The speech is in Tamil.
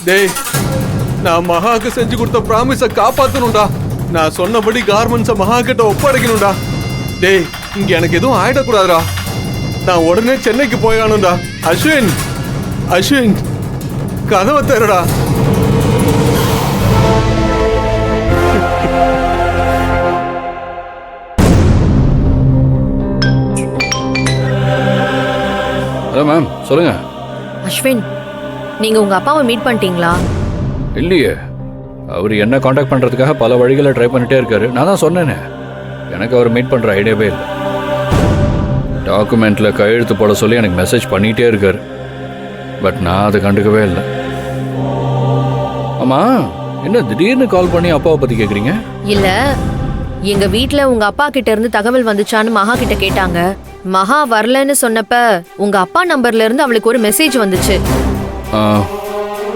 டேய், நான் மகாக்கு செஞ்சு கொடுத்த ப்ராமிஸை காப்பாத்தணும்டா. நான் சொன்னபடி கார்மெண்ட்ஸை மகா கிட்ட ஒப்படைக்கணும்டா. டேய், இங்க எனக்கு எதுவும் ஆயிடக்கூடாதுடா. நான் உடனே சென்னைக்கு போயானும்டா. அஸ்வின், அஸ்வின், கதவை தரடா. ஹலோ மேம், சொல்லுங்க. அஸ்வின், நீங்க உங்க அப்பாவை மீட் பண்ணிட்டீங்களா? இல்லையே, அவர் என்ன காண்டாக்ட் பண்ணுறதுக்காக பல வழிகளை ட்ரை பண்ணிட்டே இருக்காரு. நான் தான் சொன்னேனே, எனக்கு அவர் மீட் பண்ணுற ஐடியாவே இல்லை. டாக்குமெண்ட்டில் கையெழுத்து போட சொல்லி எனக்கு மெசேஜ் பண்ணிகிட்டே இருக்காரு. பட் நான் அதை கண்டுக்கவே இல்லை. ஆமாம், என்ன திடீர்னு கால் பண்ணி அப்பாவை பற்றி கேட்குறீங்க? இல்ல, எங்க வீட்ல உங்க அப்பா கிட்ட இருந்து தகவல் வந்துச்சான்னு மகா கிட்ட கேட்டாங்க. மகா வரலன்னு சொன்னப்ப உங்க அப்பா நம்பர்ல இருந்து அவளுக்கு ஒரு மெசேஜ் வந்துச்சு.